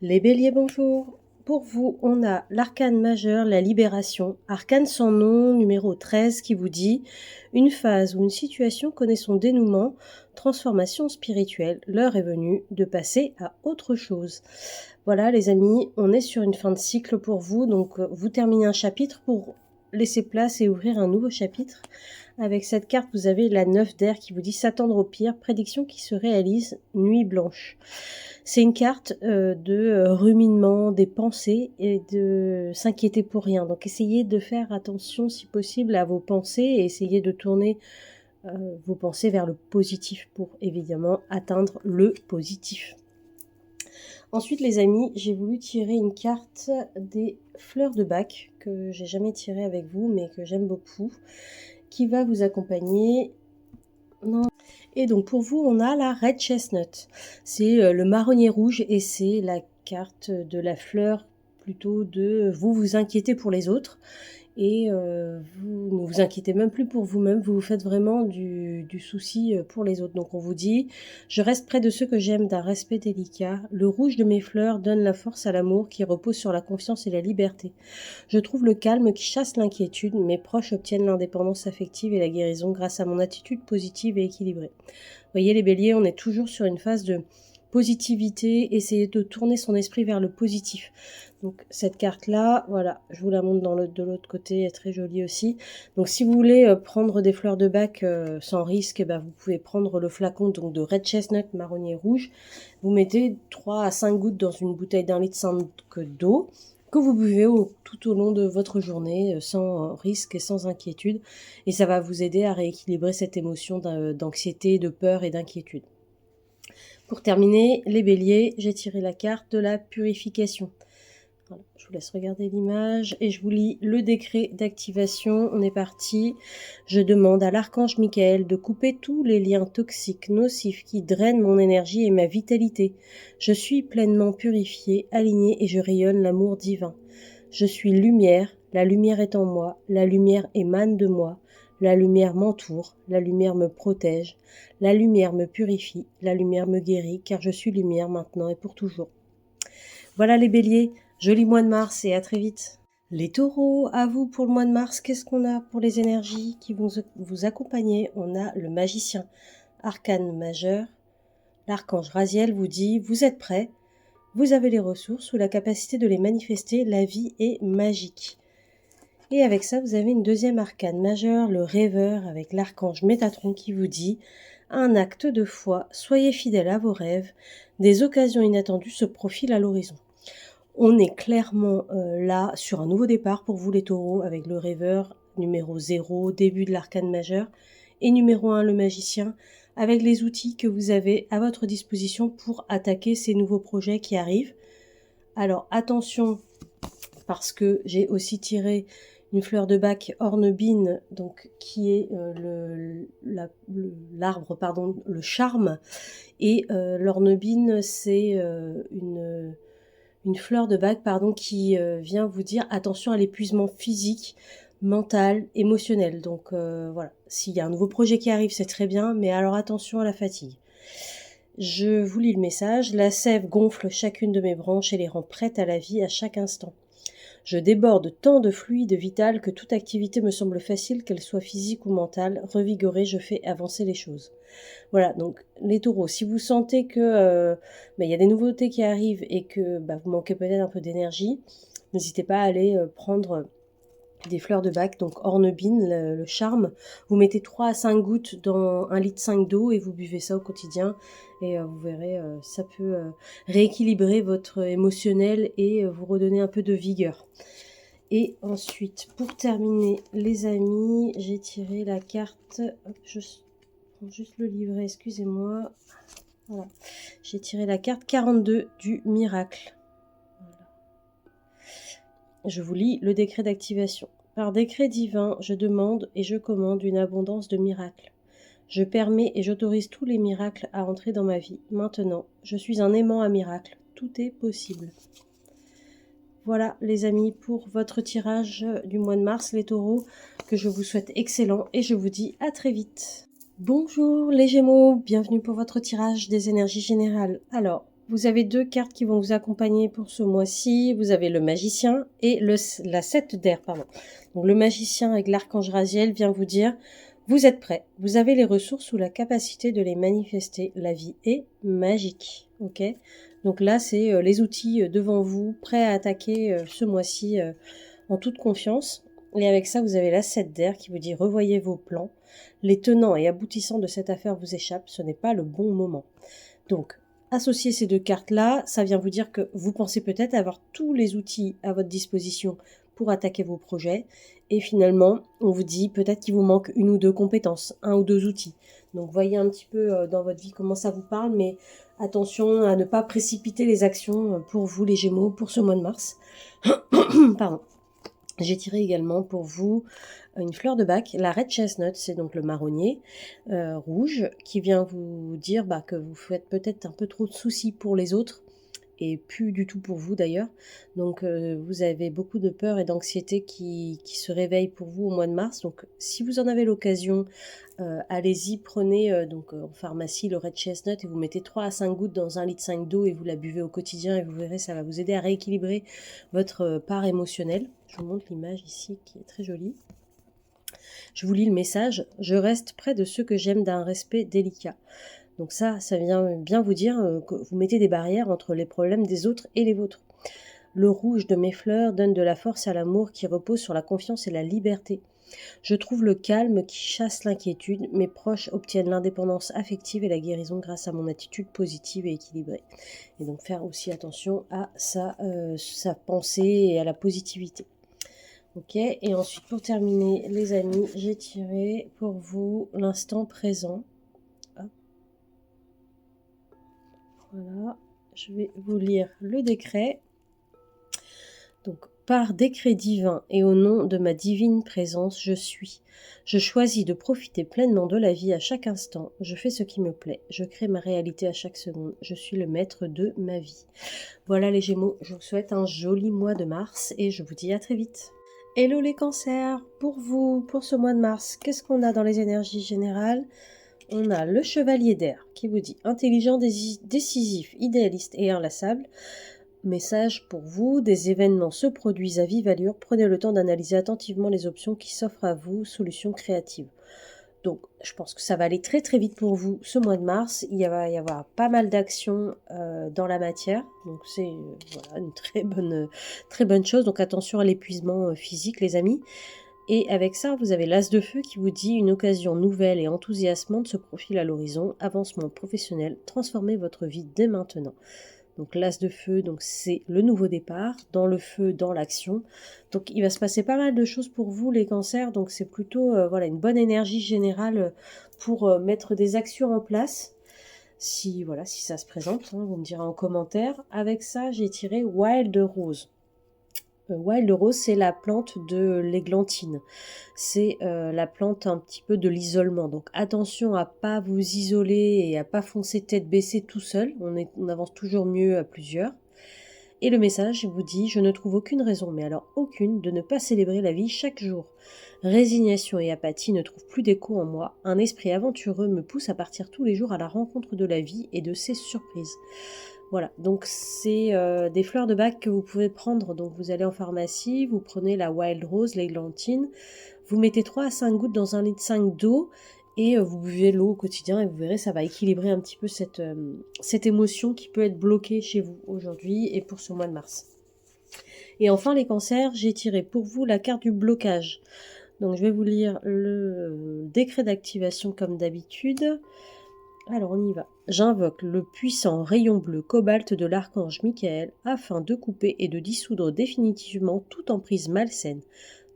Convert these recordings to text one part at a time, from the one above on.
Les béliers, bonjour. Pour vous, on a l'arcane majeur, la libération, arcane sans nom, numéro 13, qui vous dit « Une phase ou une situation connaît son dénouement, transformation spirituelle, l'heure est venue de passer à autre chose. » Voilà les amis, on est sur une fin de cycle pour vous, donc vous terminez un chapitre pour laisser place et ouvrir un nouveau chapitre. Avec cette carte, vous avez la 9 d'air qui vous dit « S'attendre au pire, prédiction qui se réalise, nuit blanche ». C'est une carte de ruminement des pensées et de s'inquiéter pour rien. Donc essayez de faire attention si possible à vos pensées et essayez de tourner vos pensées vers le positif pour évidemment atteindre le positif. Ensuite les amis, j'ai voulu tirer une carte des fleurs de bac que j'ai jamais tiré avec vous mais que j'aime beaucoup, qui va vous accompagner. Et donc pour vous, on a la Red Chestnut. C'est le marronnier rouge et c'est la carte de la fleur plutôt de vous vous inquiétez pour les autres et vous ne vous inquiétez même plus pour vous-même, vous vous faites vraiment du souci pour les autres. Donc on vous dit, je reste près de ceux que j'aime d'un respect délicat. Le rouge de mes fleurs donne la force à l'amour qui repose sur la confiance et la liberté. Je trouve le calme qui chasse l'inquiétude. Mes proches obtiennent l'indépendance affective et la guérison grâce à mon attitude positive et équilibrée. Vous voyez les béliers, on est toujours sur une phase de positivité, essayez de tourner son esprit vers le positif. Donc cette carte-là, voilà, je vous la montre de l'autre côté, elle est très jolie aussi. Donc si vous voulez prendre des fleurs de bac sans risque, vous pouvez prendre le flacon donc, de Red Chestnut marronnier rouge. Vous mettez 3 à 5 gouttes dans une bouteille d'1,5 litre d'eau que vous buvez tout au long de votre journée sans risque et sans inquiétude. Et ça va vous aider à rééquilibrer cette émotion d'anxiété, de peur et d'inquiétude. Pour terminer, les béliers, j'ai tiré la carte de la purification. Voilà, je vous laisse regarder l'image et je vous lis le décret d'activation. On est parti. Je demande à l'archange Michael de couper tous les liens toxiques, nocifs qui drainent mon énergie et ma vitalité. Je suis pleinement purifiée, alignée et je rayonne l'amour divin. Je suis lumière, la lumière est en moi, la lumière émane de moi. La lumière m'entoure, la lumière me protège, la lumière me purifie, la lumière me guérit, car je suis lumière maintenant et pour toujours. Voilà les béliers, joli mois de mars et à très vite. Les taureaux, à vous pour le mois de mars, qu'est-ce qu'on a pour les énergies qui vont vous accompagner? On a le magicien, arcane majeur. L'archange Raziel vous dit, vous êtes prêts, vous avez les ressources ou la capacité de les manifester, la vie est magique. Et avec ça, vous avez une deuxième arcane majeure, le rêveur, avec l'archange Métatron qui vous dit « Un acte de foi, soyez fidèles à vos rêves, des occasions inattendues se profilent à l'horizon. » On est clairement là sur un nouveau départ pour vous les taureaux, avec le rêveur, numéro 0, début de l'arcane majeur, et numéro 1, le magicien, avec les outils que vous avez à votre disposition pour attaquer ces nouveaux projets qui arrivent. Alors attention, parce que j'ai aussi tiré une fleur de bac hornebine, donc qui est l'arbre, pardon, le charme. Et l'hornebine, c'est une fleur de bac, pardon, qui vient vous dire attention à l'épuisement physique, mental, émotionnel. Donc voilà, s'il y a un nouveau projet qui arrive, c'est très bien, mais alors attention à la fatigue. Je vous lis le message. La sève gonfle chacune de mes branches et les rend prêtes à la vie à chaque instant. Je déborde tant de fluide vital que toute activité me semble facile, qu'elle soit physique ou mentale. Revigorée, je fais avancer les choses. Voilà, donc les taureaux, si vous sentez que y a des nouveautés qui arrivent et que vous manquez peut-être un peu d'énergie, n'hésitez pas à aller prendre des fleurs de bac, donc hornebine, le charme. Vous mettez 3 à 5 gouttes dans 1,5 litre d'eau et vous buvez ça au quotidien. Et vous verrez, ça peut rééquilibrer votre émotionnel et vous redonner un peu de vigueur. Et ensuite, pour terminer, les amis, j'ai tiré la carte... Hop, je prends juste le livret, excusez-moi. Voilà. J'ai tiré la carte 42 du miracle. Je vous lis le décret d'activation. Par décret divin, je demande et je commande une abondance de miracles. Je permets et j'autorise tous les miracles à entrer dans ma vie. Maintenant, je suis un aimant à miracles. Tout est possible. Voilà les amis pour votre tirage du mois de mars, les taureaux, que je vous souhaite excellent et je vous dis à très vite. Bonjour les Gémeaux, bienvenue pour votre tirage des énergies générales. Alors, Vous avez 2 cartes qui vont vous accompagner pour ce mois-ci. Vous avez le magicien et la 7 d'air, pardon. Donc le magicien avec l'archange Raziel vient vous dire, vous êtes prêts, vous avez les ressources ou la capacité de les manifester. La vie est magique, ok? Donc là, c'est les outils devant vous, prêts à attaquer ce mois-ci en toute confiance. Et avec ça, vous avez la 7 d'air qui vous dit, revoyez vos plans. Les tenants et aboutissants de cette affaire vous échappent, ce n'est pas le bon moment. Donc, associer ces 2 cartes-là, ça vient vous dire que vous pensez peut-être avoir tous les outils à votre disposition pour attaquer vos projets. Et finalement, on vous dit peut-être qu'il vous manque 1 ou 2 compétences, 1 ou 2 outils. Donc, voyez un petit peu dans votre vie comment ça vous parle, mais attention à ne pas précipiter les actions pour vous, les Gémeaux, pour ce mois de mars. Pardon. J'ai tiré également pour vous une fleur de bac, la red chestnut, c'est donc le marronnier rouge, qui vient vous dire que vous faites peut-être un peu trop de soucis pour les autres, et plus du tout pour vous d'ailleurs. Donc vous avez beaucoup de peur et d'anxiété qui se réveillent pour vous au mois de mars. Donc si vous en avez l'occasion, allez-y, prenez en pharmacie le red chestnut et vous mettez 3 à 5 gouttes dans 1,5 litre d'eau et vous la buvez au quotidien et vous verrez, ça va vous aider à rééquilibrer votre part émotionnelle. Je vous montre l'image ici qui est très jolie. Je vous lis le message. Je reste près de ceux que j'aime d'un respect délicat. Donc ça vient bien vous dire que vous mettez des barrières entre les problèmes des autres et les vôtres. Le rouge de mes fleurs donne de la force à l'amour qui repose sur la confiance et la liberté. Je trouve le calme qui chasse l'inquiétude. Mes proches obtiennent l'indépendance affective et la guérison grâce à mon attitude positive et équilibrée. Et donc faire aussi attention à sa pensée et à la positivité. Ok, et ensuite pour terminer les amis, j'ai tiré pour vous l'instant présent. Hop. Voilà, je vais vous lire le décret. Donc, par décret divin et au nom de ma divine présence, je suis. Je choisis de profiter pleinement de la vie à chaque instant. Je fais ce qui me plaît. Je crée ma réalité à chaque seconde. Je suis le maître de ma vie. Voilà les Gémeaux, je vous souhaite un joli mois de mars et je vous dis à très vite. Hello les cancers, pour vous, pour ce mois de mars, qu'est-ce qu'on a dans les énergies générales? On a le chevalier d'air qui vous dit intelligent, décisif, idéaliste et inlassable. Message pour vous, des événements se produisent à vive allure, prenez le temps d'analyser attentivement les options qui s'offrent à vous, solutions créatives. Donc, je pense que ça va aller très très vite pour vous ce mois de mars. Il va y avoir pas mal d'actions dans la matière. Donc, c'est une très bonne chose. Donc, attention à l'épuisement physique, les amis. Et avec ça, vous avez l'as de feu qui vous dit une occasion nouvelle et enthousiasmante se profile à l'horizon. Avancement professionnel, transformez votre vie dès maintenant. Donc l'as de feu, donc c'est le nouveau départ, dans le feu, dans l'action. Donc il va se passer pas mal de choses pour vous les cancers, donc c'est plutôt une bonne énergie générale pour mettre des actions en place. Si ça se présente, vous me direz en commentaire. Avec ça, j'ai tiré Wild Rose. Wild Rose, c'est la plante de l'églantine. C'est la plante un petit peu de l'isolement. Donc attention à pas vous isoler et à pas foncer tête baissée tout seul. On avance toujours mieux à plusieurs. Et le message vous dit, je ne trouve aucune raison, mais alors aucune, de ne pas célébrer la vie chaque jour. Résignation et apathie ne trouvent plus d'écho en moi. Un esprit aventureux me pousse à partir tous les jours à la rencontre de la vie et de ses surprises. Voilà, donc c'est des fleurs de bac que vous pouvez prendre. Donc vous allez en pharmacie, vous prenez la Wild Rose, l'églantine, vous mettez 3 à 5 gouttes dans 1,5 litre d'eau et vous buvez l'eau au quotidien et vous verrez, ça va équilibrer un petit peu cette émotion qui peut être bloquée chez vous aujourd'hui et pour ce mois de mars. Et enfin les cancers, j'ai tiré pour vous la carte du blocage. Donc je vais vous lire le décret d'activation comme d'habitude. Alors on y va. J'invoque le puissant rayon bleu cobalt de l'archange Michael afin de couper et de dissoudre définitivement toute emprise malsaine,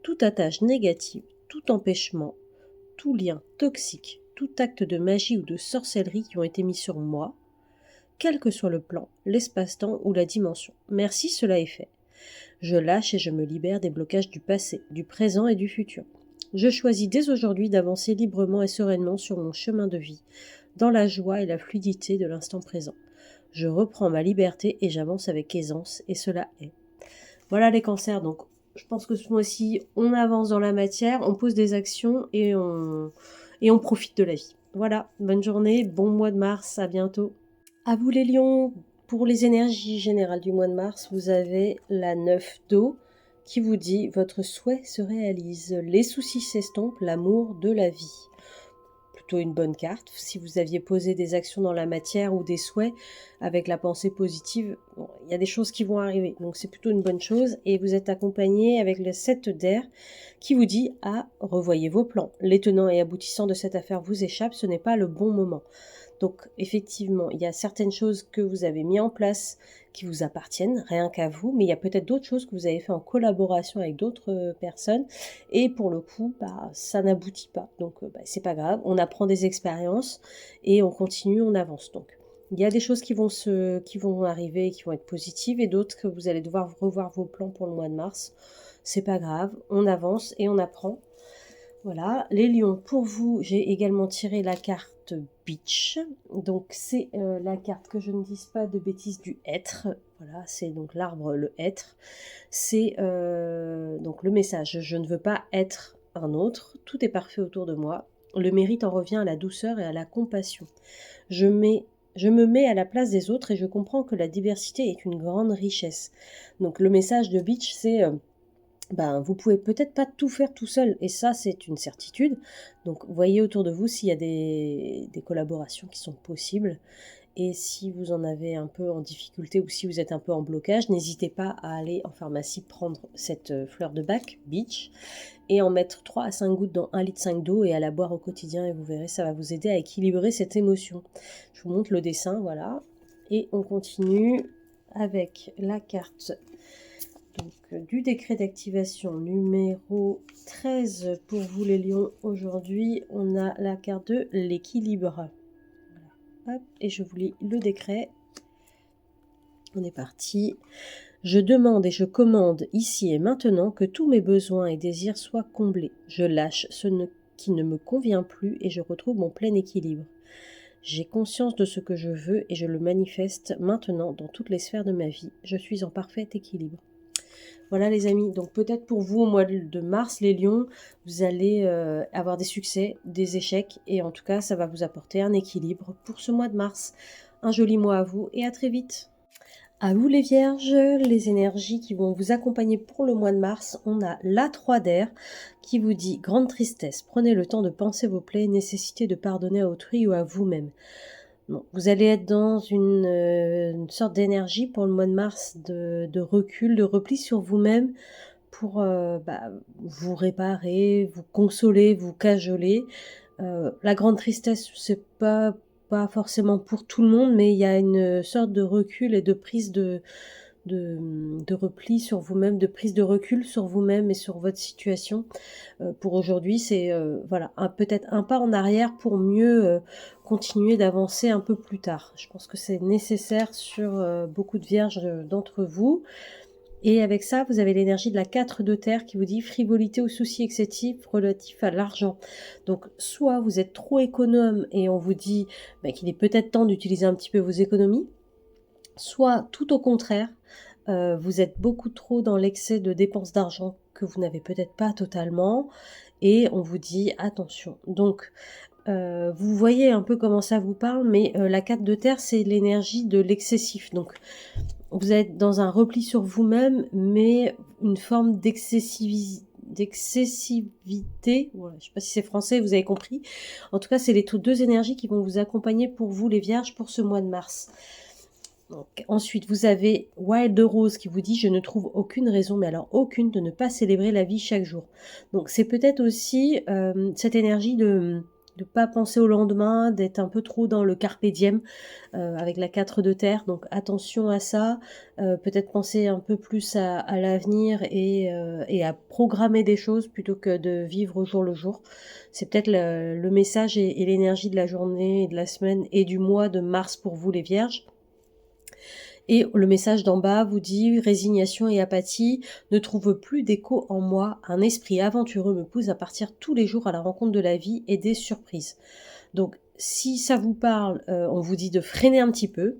toute attache négative, tout empêchement, tout lien toxique, tout acte de magie ou de sorcellerie qui ont été mis sur moi, quel que soit le plan, l'espace-temps ou la dimension. Merci, cela est fait. Je lâche et je me libère des blocages du passé, du présent et du futur. Je choisis dès aujourd'hui d'avancer librement et sereinement sur mon chemin de vie, dans la joie et la fluidité de l'instant présent. Je reprends ma liberté et j'avance avec aisance, et cela est. Voilà les cancers, donc je pense que ce mois-ci, on avance dans la matière, on pose des actions et on profite de la vie. Voilà, bonne journée, bon mois de mars, à bientôt. À vous les lions, Pour les énergies générales du mois de mars, vous avez la 9 d'eau qui vous dit « Votre souhait se réalise, les soucis s'estompent, l'amour de la vie ». Plutôt une bonne carte. Si vous aviez posé des actions dans la matière ou des souhaits avec la pensée positive, bon, il y a des choses qui vont arriver. Donc c'est plutôt une bonne chose. Et vous êtes accompagné avec le 7 d'air qui vous dit « Ah, revoyez vos plans. Les tenants et aboutissants de cette affaire vous échappent, ce n'est pas le bon moment ». Donc effectivement, il y a certaines choses que vous avez mis en place qui vous appartiennent, rien qu'à vous, mais il y a peut-être d'autres choses que vous avez fait en collaboration avec d'autres personnes, et pour le coup, ça n'aboutit pas. Donc c'est pas grave, on apprend des expériences et on continue, on avance. Donc il y a des choses qui vont arriver, qui vont être positives, et d'autres que vous allez devoir revoir vos plans pour le mois de mars. C'est pas grave, on avance et on apprend. Voilà, les lions, pour vous, j'ai également tiré la carte Beach. Donc c'est la carte, que je ne dise pas de bêtises, du être. Voilà, c'est donc l'arbre, le être. C'est donc le message, je ne veux pas être un autre, tout est parfait autour de moi. Le mérite en revient à la douceur et à la compassion. Je me mets à la place des autres et je comprends que la diversité est une grande richesse. Donc le message de Beach, c'est... vous pouvez peut-être pas tout faire tout seul, et ça c'est une certitude. Donc voyez autour de vous s'il y a des collaborations qui sont possibles, et si vous en avez un peu en difficulté ou si vous êtes un peu en blocage, n'hésitez pas à aller en pharmacie prendre cette fleur de bac, Beach, et en mettre 3 à 5 gouttes dans 1,5 litre d'eau et à la boire au quotidien, et vous verrez, ça va vous aider à équilibrer cette émotion. Je vous montre le dessin, voilà, et on continue avec la carte du décret d'activation numéro 13 pour vous les lions. Aujourd'hui, on a la carte de l'équilibre. Voilà. Hop, et je vous lis le décret. On est parti. Je demande et je commande ici et maintenant que tous mes besoins et désirs soient comblés. Je lâche qui ne me convient plus et je retrouve mon plein équilibre. J'ai conscience de ce que je veux et je le manifeste maintenant dans toutes les sphères de ma vie. Je suis en parfait équilibre. Voilà les amis, donc peut-être pour vous au mois de mars, les lions, vous allez avoir des succès, des échecs, et en tout cas ça va vous apporter un équilibre pour ce mois de mars. Un joli mois à vous et à très vite. À vous les vierges, les énergies qui vont vous accompagner pour le mois de mars, on a la 3 d'air qui vous dit grande tristesse, prenez le temps de penser vos plaies, nécessité de pardonner à autrui ou à vous-même. Bon, vous allez être dans une sorte d'énergie pour le mois de mars de recul, de repli sur vous-même pour vous réparer, vous consoler, vous cajoler. La grande tristesse, c'est pas forcément pour tout le monde, mais il y a une sorte de recul et de prise de repli sur vous-même, de prise de recul sur vous-même et sur votre situation. Pour aujourd'hui, c'est voilà, peut-être un pas en arrière pour mieux continuer d'avancer un peu plus tard. Je pense que c'est nécessaire sur beaucoup de vierges d'entre vous. Et avec ça, vous avez l'énergie de la 4 de terre qui vous dit frivolité ou soucis excessifs relatifs à l'argent. Donc, soit vous êtes trop économe et on vous dit qu'il est peut-être temps d'utiliser un petit peu vos économies, soit tout au contraire, vous êtes beaucoup trop dans l'excès de dépenses d'argent que vous n'avez peut-être pas totalement, et on vous dit attention. Donc, vous voyez un peu comment ça vous parle, mais la 4 de terre, c'est l'énergie de l'excessif. Donc, vous êtes dans un repli sur vous-même, mais une forme d'excessivité. Voilà, je ne sais pas si c'est français, vous avez compris. En tout cas, c'est les deux énergies qui vont vous accompagner pour vous, les vierges, pour ce mois de mars. Donc, ensuite, vous avez Wild Rose qui vous dit « Je ne trouve aucune raison, mais alors aucune, de ne pas célébrer la vie chaque jour. » Donc, c'est peut-être aussi cette énergie de ne pas penser au lendemain, d'être un peu trop dans le carpe diem avec la 4 de terre. Donc, attention à ça. Peut-être penser un peu plus à l'avenir et à programmer des choses plutôt que de vivre au jour le jour. C'est peut-être le message et l'énergie de la journée, et de la semaine et du mois de mars pour vous, les vierges. Et le message d'en bas vous dit « Résignation et apathie ne trouvent plus d'écho en moi. Un esprit aventureux me pousse à partir tous les jours à la rencontre de la vie et des surprises. » Donc, si ça vous parle, on vous dit de freiner un petit peu.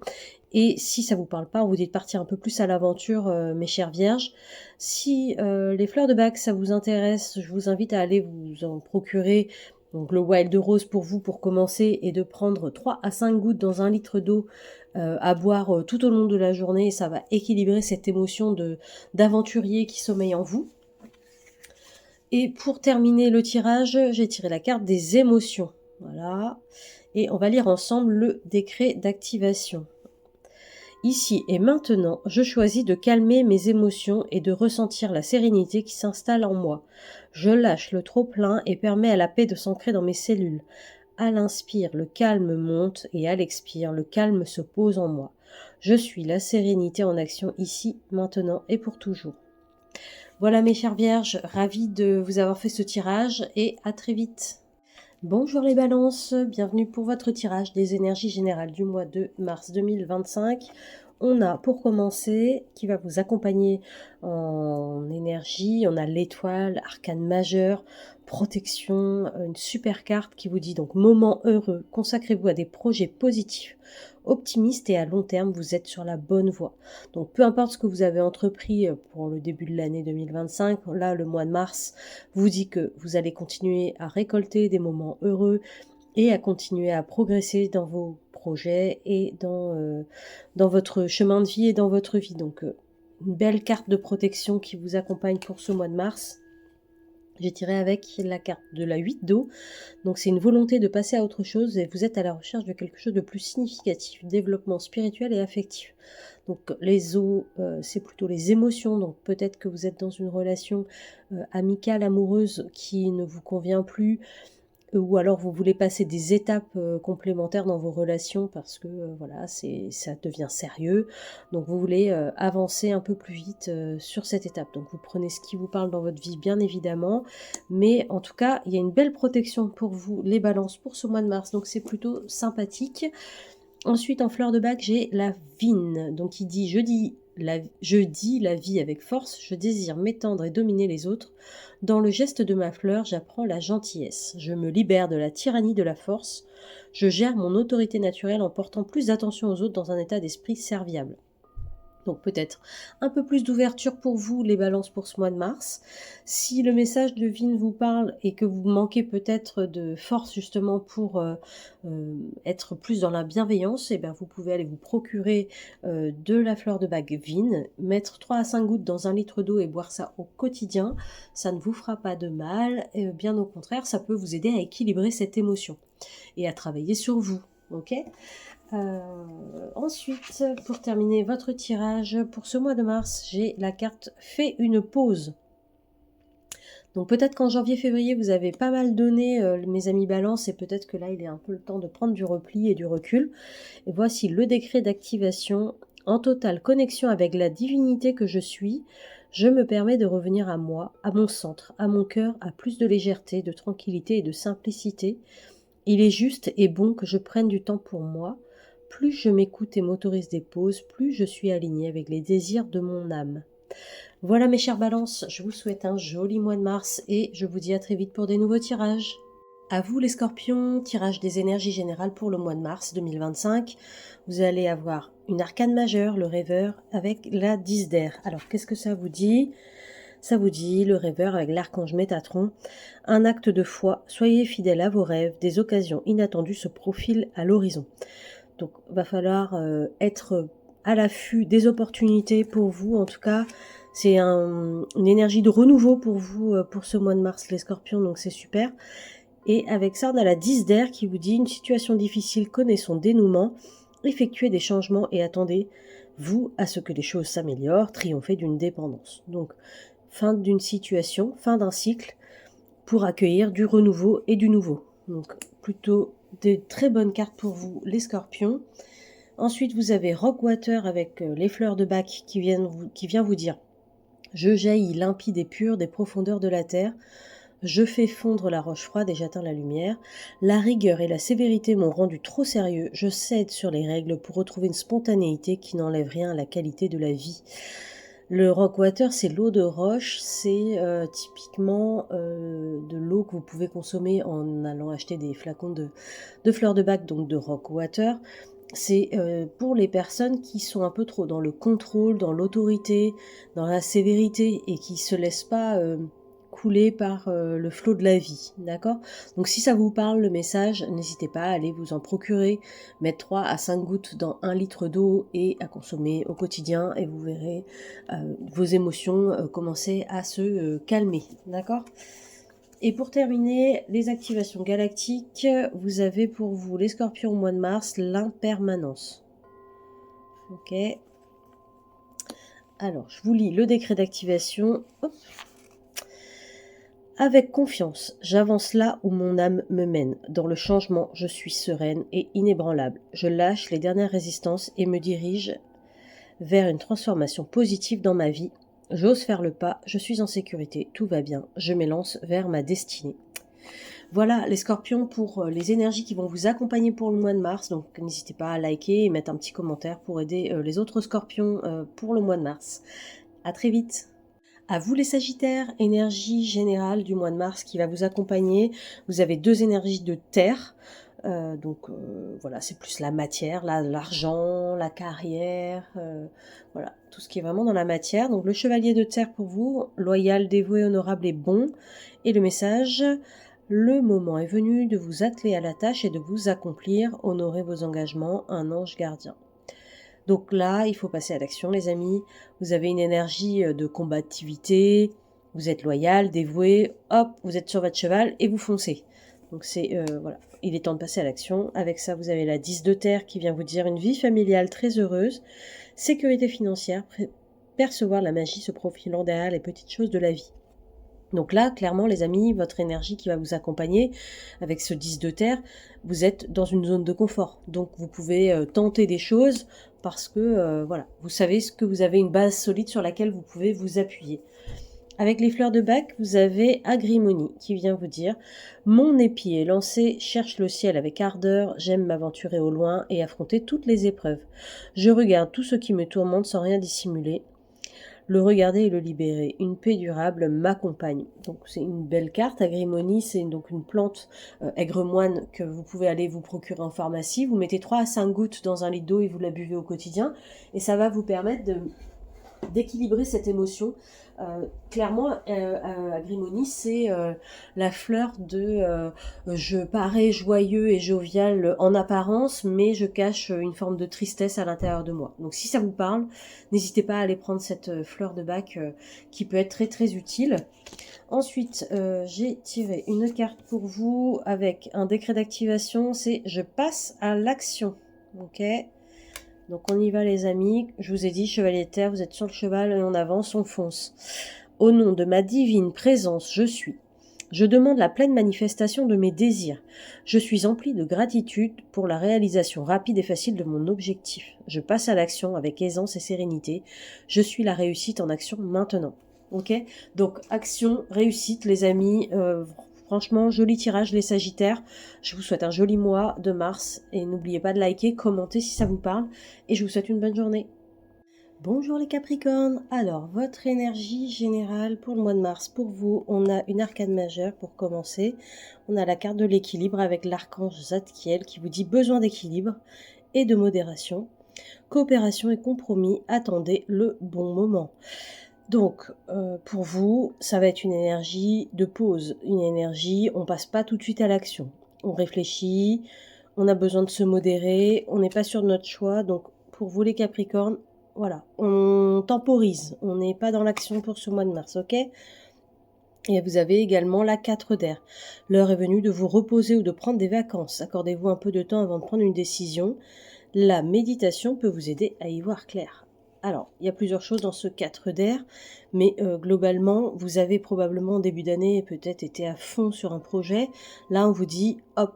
Et si ça vous parle pas, on vous dit de partir un peu plus à l'aventure, mes chères vierges. Si les fleurs de bac, ça vous intéresse, je vous invite à aller vous en procurer Donc le Wild Rose pour vous, pour commencer, est de prendre 3 à 5 gouttes dans 1 litre d'eau à boire tout au long de la journée. Ça va équilibrer cette émotion d'aventurier qui sommeille en vous. Et pour terminer le tirage, j'ai tiré la carte des émotions. Voilà. Et on va lire ensemble le décret d'activation. Ici et maintenant, je choisis de calmer mes émotions et de ressentir la sérénité qui s'installe en moi. Je lâche le trop-plein et permets à la paix de s'ancrer dans mes cellules. À l'inspire, le calme monte et à l'expire, le calme se pose en moi. Je suis la sérénité en action ici, maintenant et pour toujours. Voilà mes chères vierges, ravie de vous avoir fait ce tirage et à très vite. Bonjour les balances, bienvenue pour votre tirage des énergies générales du mois de mars 2025. On a pour commencer, qui va vous accompagner en énergie, on a l'étoile, arcane majeur, protection, une super carte qui vous dit donc moment heureux, consacrez-vous à des projets positifs, optimistes et à long terme, vous êtes sur la bonne voie. Donc peu importe ce que vous avez entrepris pour le début de l'année 2025, là le mois de mars vous dit que vous allez continuer à récolter des moments heureux et à continuer à progresser dans vos projets et dans votre chemin de vie et dans votre vie. Donc une belle carte de protection qui vous accompagne pour ce mois de mars. J'ai tiré avec la carte de la 8 d'eau, donc c'est une volonté de passer à autre chose et vous êtes à la recherche de quelque chose de plus significatif, développement spirituel et affectif. Donc les eaux, c'est plutôt les émotions, donc peut-être que vous êtes dans une relation amicale, amoureuse qui ne vous convient plus, ou alors vous voulez passer des étapes complémentaires dans vos relations parce que voilà, ça devient sérieux. Donc vous voulez avancer un peu plus vite sur cette étape. Donc vous prenez ce qui vous parle dans votre vie, bien évidemment. Mais en tout cas, il y a une belle protection pour vous, les balances, pour ce mois de mars. Donc c'est plutôt sympathique. Ensuite, en fleur de bac, j'ai la vigne. Donc il dit, je dis la vie avec force, je désire m'étendre et dominer les autres. Dans le geste de ma fleur, j'apprends la gentillesse. Je me libère de la tyrannie de la force. Je gère mon autorité naturelle en portant plus d'attention aux autres dans un état d'esprit serviable. Donc peut-être un peu plus d'ouverture pour vous, les balances, pour ce mois de mars. Si le message de Vine vous parle et que vous manquez peut-être de force justement pour être plus dans la bienveillance, et bien vous pouvez aller vous procurer de la fleur de bague Vine, mettre 3 à 5 gouttes dans 1 litre d'eau et boire ça au quotidien. Ça ne vous fera pas de mal, et bien au contraire, ça peut vous aider à équilibrer cette émotion et à travailler sur vous. Ok ? Ensuite, pour terminer votre tirage pour ce mois de mars, j'ai la carte Fais une pause. Donc peut-être qu'en janvier-février, vous avez pas mal donné, mes amis balance, et peut-être que là, il est un peu le temps de prendre du repli et du recul. Et voici le décret d'activation. En totale connexion avec la divinité que je suis, je me permets de revenir à moi, à mon centre, à mon cœur, à plus de légèreté, de tranquillité et de simplicité. Il est juste et bon que je prenne du temps pour moi. Plus je m'écoute et m'autorise des pauses, plus je suis alignée avec les désirs de mon âme. Voilà mes chères balances, je vous souhaite un joli mois de mars et je vous dis à très vite pour des nouveaux tirages. À vous les scorpions, tirage des énergies générales pour le mois de mars 2025. Vous allez avoir une arcane majeure, le rêveur, avec la 10 d'air. Alors qu'est-ce que ça vous dit ? Ça vous dit, le rêveur avec l'archange Métatron, un acte de foi, soyez fidèles à vos rêves, des occasions inattendues se profilent à l'horizon. Donc va falloir être à l'affût des opportunités pour vous. En tout cas, c'est une énergie de renouveau pour vous pour ce mois de mars, les scorpions, donc c'est super. Et avec ça, on a la 10 d'air qui vous dit, une situation difficile connaît son dénouement, effectuez des changements et attendez-vous à ce que les choses s'améliorent, triomphez d'une dépendance. Donc, fin d'une situation, fin d'un cycle, pour accueillir du renouveau et du nouveau. Donc, plutôt de très bonnes cartes pour vous, les scorpions. Ensuite, vous avez Rockwater avec les fleurs de bac qui vient vous dire « Je jaillis limpide et pur des profondeurs de la terre. Je fais fondre la roche froide et j'atteins la lumière. La rigueur et la sévérité m'ont rendu trop sérieux. Je cède sur les règles pour retrouver une spontanéité qui n'enlève rien à la qualité de la vie. » Le Rockwater, c'est l'eau de roche, c'est typiquement de l'eau que vous pouvez consommer en allant acheter des flacons de fleurs de bac, donc de Rockwater. C'est pour les personnes qui sont un peu trop dans le contrôle, dans l'autorité, dans la sévérité et qui se laissent pas couler par le flot de la vie, d'accord? Donc si ça vous parle le message, n'hésitez pas à aller vous en procurer, mettre 3 à 5 gouttes dans 1 litre d'eau et à consommer au quotidien et vous verrez vos émotions commencer à se calmer, d'accord? Et pour terminer, les activations galactiques, vous avez pour vous les scorpions au mois de mars, l'impermanence. Ok. Alors, je vous lis le décret d'activation. Hop. Avec confiance, j'avance là où mon âme me mène. Dans le changement, je suis sereine et inébranlable. Je lâche les dernières résistances et me dirige vers une transformation positive dans ma vie. J'ose faire le pas, je suis en sécurité, tout va bien, je m'élance vers ma destinée. Voilà les scorpions pour les énergies qui vont vous accompagner pour le mois de mars. Donc n'hésitez pas à liker et mettre un petit commentaire pour aider les autres scorpions pour le mois de mars. À très vite. À vous les sagittaires, énergie générale du mois de mars qui va vous accompagner. Vous avez 2 énergies de terre. Voilà, c'est plus la matière, l'argent, la carrière, voilà, tout ce qui est vraiment dans la matière. Donc le chevalier de terre pour vous, loyal, dévoué, honorable et bon. Et le message, le moment est venu de vous atteler à la tâche et de vous accomplir, honorer vos engagements, un ange gardien. Donc là, il faut passer à l'action les amis. Vous avez une énergie de combativité, vous êtes loyal, dévoué, hop, vous êtes sur votre cheval et vous foncez. Donc c'est voilà, il est temps de passer à l'action. Avec ça, vous avez la 10 de terre qui vient vous dire une vie familiale très heureuse, sécurité financière, percevoir la magie se profilant derrière les petites choses de la vie. Donc là, clairement, les amis, votre énergie qui va vous accompagner avec ce 10 de terre, vous êtes dans une zone de confort. Donc vous pouvez tenter des choses parce que voilà, vous savez ce que vous avez une base solide sur laquelle vous pouvez vous appuyer. Avec les fleurs de bac, vous avez Agrimonie qui vient vous dire « Mon épied est lancé, cherche le ciel avec ardeur, j'aime m'aventurer au loin et affronter toutes les épreuves. Je regarde tout ce qui me tourmente sans rien dissimuler. Le regarder et le libérer. Une paix durable m'accompagne. » Donc c'est une belle carte. Agrimonie, c'est donc une plante aigre-moine que vous pouvez aller vous procurer en pharmacie. Vous mettez 3 à 5 gouttes dans un litre d'eau et vous la buvez au quotidien. Et ça va vous permettre d'équilibrer cette émotion. Clairement, Agrimonie, c'est la fleur de je parais joyeux et jovial en apparence, mais je cache une forme de tristesse à l'intérieur de moi. Donc si ça vous parle, n'hésitez pas à aller prendre cette fleur de bac qui peut être très très utile. Ensuite, j'ai tiré une carte pour vous avec un décret d'activation, c'est je passe à l'action. Ok. Donc on y va les amis, je vous ai dit, chevalier de terre, vous êtes sur le cheval et on avance, on fonce. Au nom de ma divine présence, je suis. Je demande la pleine manifestation de mes désirs. Je suis empli de gratitude pour la réalisation rapide et facile de mon objectif. Je passe à l'action avec aisance et sérénité. Je suis la réussite en action maintenant. Ok ? Donc action, réussite les amis, franchement, joli tirage les sagittaires. Je vous souhaite un joli mois de mars et n'oubliez pas de liker, commenter si ça vous parle et je vous souhaite une bonne journée. Bonjour les Capricornes. Alors, votre énergie générale pour le mois de mars. Pour vous, on a une arcane majeure pour commencer. On a la carte de l'équilibre avec l'archange Zadkiel qui vous dit besoin d'équilibre et de modération. Coopération et compromis, attendez le bon moment. Donc, pour vous, ça va être une énergie de pause, une énergie, on passe pas tout de suite à l'action. On réfléchit, on a besoin de se modérer, on n'est pas sûr de notre choix. Donc, pour vous les Capricornes, voilà, on temporise, on n'est pas dans l'action pour ce mois de mars, ok ? Et vous avez également la 4 d'air. L'heure est venue de vous reposer ou de prendre des vacances. Accordez-vous un peu de temps avant de prendre une décision. La méditation peut vous aider à y voir clair. Alors, il y a plusieurs choses dans ce 4 d'air, mais globalement, vous avez probablement en début d'année peut-être été à fond sur un projet. Là, on vous dit, hop,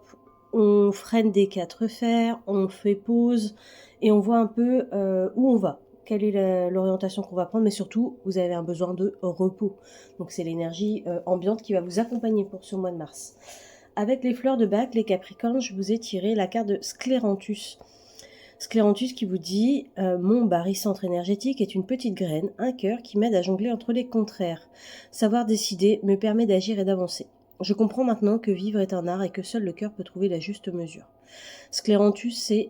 on freine des 4 fers, on fait pause et on voit un peu où on va. Quelle est l'orientation qu'on va prendre, mais surtout, vous avez un besoin de repos. Donc, c'est l'énergie ambiante qui va vous accompagner pour ce mois de mars. Avec les fleurs de bac, les Capricornes, je vous ai tiré la carte de Scléranthus. Scléranthus qui vous dit mon barycentre énergétique est une petite graine, un cœur qui m'aide à jongler entre les contraires. Savoir décider me permet d'agir et d'avancer. Je comprends maintenant que vivre est un art et que seul le cœur peut trouver la juste mesure. Scléranthus, c'est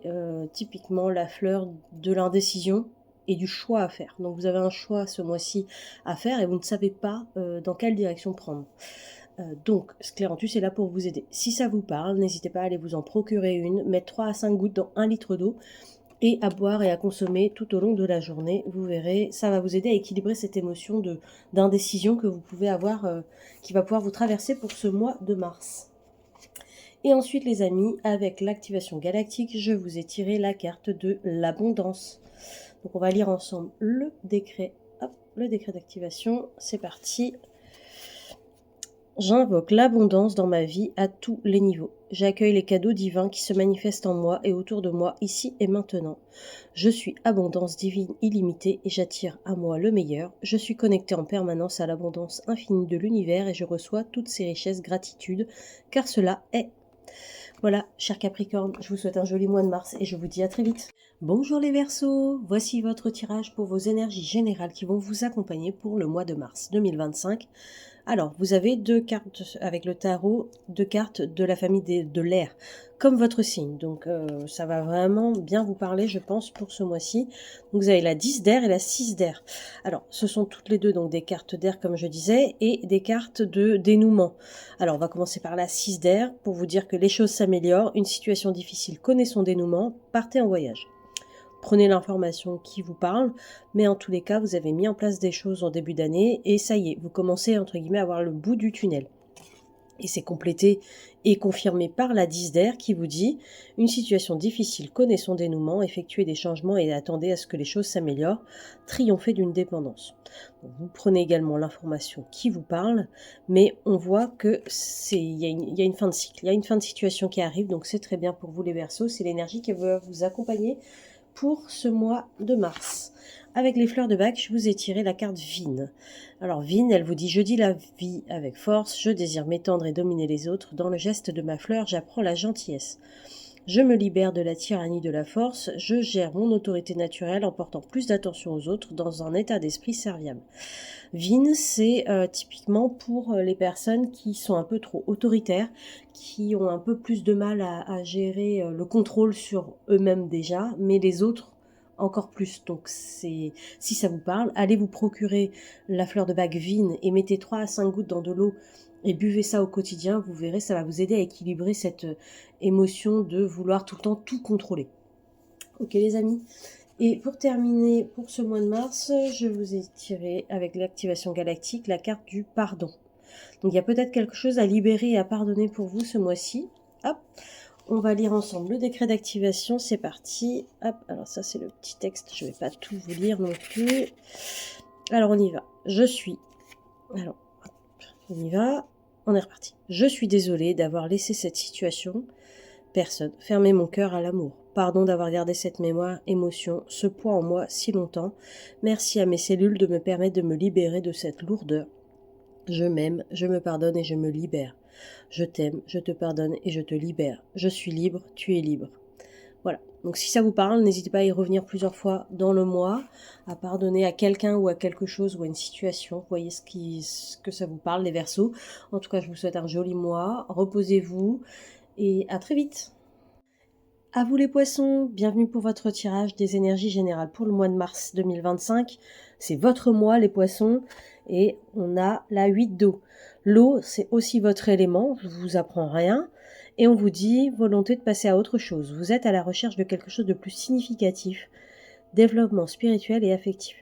typiquement la fleur de l'indécision. et du choix à faire. Donc vous avez un choix ce mois-ci à faire et vous ne savez pas dans quelle direction prendre. Donc Scléranthus est là pour vous aider. Si ça vous parle, n'hésitez pas à aller vous en procurer une, mettre 3 à 5 gouttes dans 1 litre d'eau et à boire et à consommer tout au long de la journée. Vous verrez, ça va vous aider à équilibrer cette émotion d'indécision que vous pouvez avoir, qui va pouvoir vous traverser pour ce mois de mars. Et ensuite les amis, avec l'activation galactique, je vous ai tiré la carte de l'abondance. Donc on va lire ensemble le décret. Hop, le décret d'activation, c'est parti. J'invoque l'abondance dans ma vie à tous les niveaux. J'accueille les cadeaux divins qui se manifestent en moi et autour de moi, ici et maintenant. Je suis abondance divine illimitée et j'attire à moi le meilleur. Je suis connecté en permanence à l'abondance infinie de l'univers et je reçois toutes ces richesses gratitude, car cela est. Voilà, chers Capricorne, je vous souhaite un joli mois de mars et je vous dis à très vite. Bonjour les Verseaux, voici votre tirage pour vos énergies générales qui vont vous accompagner pour le mois de mars 2025. Alors, vous avez 2 cartes avec le tarot, 2 cartes de la famille de l'air, comme votre signe. Donc, ça va vraiment bien vous parler, je pense, pour ce mois-ci. Donc, vous avez la 10 d'air et la 6 d'air. Alors, ce sont toutes les deux donc des cartes d'air, comme je disais, et des cartes de dénouement. Alors, on va commencer par la 6 d'air pour vous dire que les choses s'améliorent. Une situation difficile connaît son dénouement. Partez en voyage. Prenez l'information qui vous parle, mais en tous les cas, vous avez mis en place des choses en début d'année et ça y est, vous commencez entre guillemets à voir le bout du tunnel. Et c'est complété et confirmé par la 10 d'air qui vous dit « Une situation difficile connaît son dénouement, effectuez des changements et attendez à ce que les choses s'améliorent, triomphez d'une dépendance. » Vous prenez également l'information qui vous parle, mais on voit que il y a une fin de cycle, il y a une fin de situation qui arrive, donc c'est très bien pour vous les Verseaux, c'est l'énergie qui va vous accompagner pour ce mois de mars. Avec les fleurs de bac, je vous ai tiré la carte Vigne. Alors Vigne, elle vous dit « Je dis la vie avec force, je désire m'étendre et dominer les autres. Dans le geste de ma fleur, j'apprends la gentillesse. Je me libère de la tyrannie de la force, je gère mon autorité naturelle en portant plus d'attention aux autres dans un état d'esprit serviable. » Vigne, c'est typiquement pour les personnes qui sont un peu trop autoritaires, qui ont un peu plus de mal à gérer le contrôle sur eux-mêmes déjà, mais les autres encore plus. Donc si ça vous parle, allez vous procurer la fleur de bac Vigne et mettez 3 à 5 gouttes dans de l'eau et buvez ça au quotidien, vous verrez, ça va vous aider à équilibrer cette émotion de vouloir tout le temps tout contrôler. Ok les amis ? Et pour terminer, pour ce mois de mars, je vous ai tiré avec l'activation galactique la carte du pardon. Donc il y a peut-être quelque chose à libérer et à pardonner pour vous ce mois-ci. Hop, on va lire ensemble le décret d'activation, c'est parti. Hop, alors ça c'est le petit texte, je ne vais pas tout vous lire non plus. Alors on y va. Je suis... Alors, hop, on y va. On est reparti. Je suis désolée d'avoir laissé cette situation. Personne. Fermez mon cœur à l'amour. Pardon d'avoir gardé cette mémoire, émotion, ce poids en moi si longtemps. Merci à mes cellules de me permettre de me libérer de cette lourdeur. Je m'aime, je me pardonne et je me libère. Je t'aime, je te pardonne et je te libère. Je suis libre, tu es libre. Voilà. Donc si ça vous parle, n'hésitez pas à y revenir plusieurs fois dans le mois, à pardonner à quelqu'un ou à quelque chose ou à une situation. Vous voyez ce que ça vous parle, les Verseaux. En tout cas, je vous souhaite un joli mois. Reposez-vous et à très vite. À vous les poissons, bienvenue pour votre tirage des énergies générales pour le mois de mars 2025. C'est votre mois les poissons et on a la 8 d'eau. L'eau, c'est aussi votre élément, je vous apprends rien. Et on vous dit volonté de passer à autre chose. Vous êtes à la recherche de quelque chose de plus significatif, développement spirituel et affectif.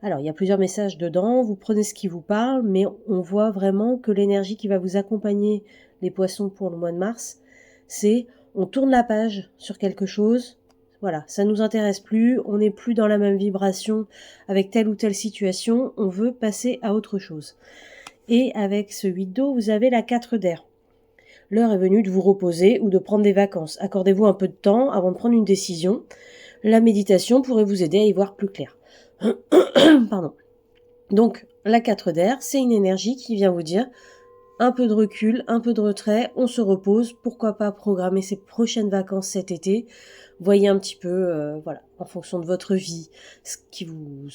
Alors, il y a plusieurs messages dedans, vous prenez ce qui vous parle, mais on voit vraiment que l'énergie qui va vous accompagner, les poissons, pour le mois de mars, c'est on tourne la page sur quelque chose, voilà, ça nous intéresse plus, on n'est plus dans la même vibration avec telle ou telle situation, on veut passer à autre chose. Et avec ce 8 d'eau, vous avez la 4 d'air. L'heure est venue de vous reposer ou de prendre des vacances. Accordez-vous un peu de temps avant de prendre une décision. La méditation pourrait vous aider à y voir plus clair. Pardon. Donc, la 4 d'air, c'est une énergie qui vient vous dire un peu de recul, un peu de retrait, on se repose, pourquoi pas programmer ses prochaines vacances cet été, voyez un petit peu, voilà, en fonction de votre vie, ce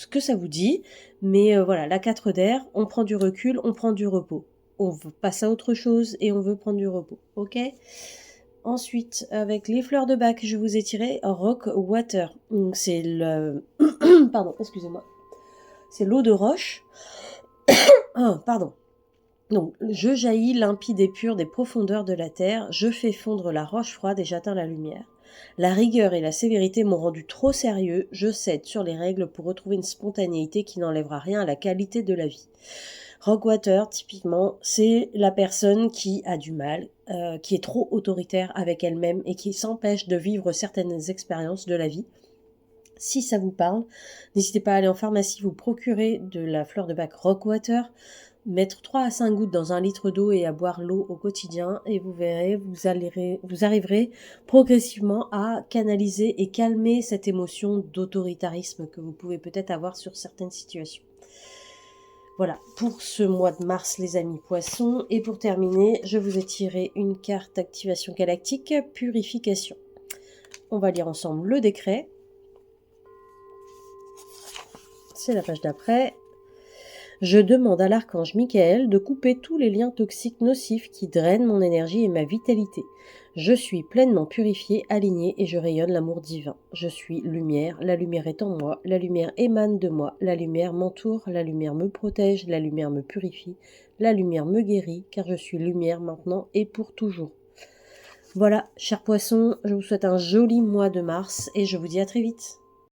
que ça vous dit, mais voilà, la 4 d'air, on prend du recul, on prend du repos, on passe à autre chose et on veut prendre du repos, ok ? Ensuite, avec les fleurs de Bach, je vous ai tiré Rock Water. Donc, c'est le... Pardon, excusez-moi. C'est l'eau de roche. Ah, pardon. Donc, je jaillis limpide et pur des profondeurs de la terre, je fais fondre la roche froide et j'atteins la lumière. La rigueur et la sévérité m'ont rendu trop sérieux, je cède sur les règles pour retrouver une spontanéité qui n'enlèvera rien à la qualité de la vie. Rockwater, typiquement, c'est la personne qui a du mal, qui est trop autoritaire avec elle-même et qui s'empêche de vivre certaines expériences de la vie. Si ça vous parle, n'hésitez pas à aller en pharmacie vous procurer de la fleur de Bach Rockwater, mettre 3 à 5 gouttes dans 1 litre d'eau et à boire l'eau au quotidien et vous verrez, vous arriverez progressivement à canaliser et calmer cette émotion d'autoritarisme que vous pouvez peut-être avoir sur certaines situations. Voilà, pour ce mois de mars, les amis poissons. Et pour terminer, je vous ai tiré une carte d'activation galactique, purification. On va lire ensemble le décret. C'est la page d'après. Je demande à l'archange Michael de couper tous les liens toxiques nocifs qui drainent mon énergie et ma vitalité. Je suis pleinement purifié, aligné et je rayonne l'amour divin. Je suis lumière, la lumière est en moi, la lumière émane de moi, la lumière m'entoure, la lumière me protège, la lumière me purifie, la lumière me guérit, car je suis lumière maintenant et pour toujours. Voilà, chers poissons, je vous souhaite un joli mois de mars et je vous dis à très vite.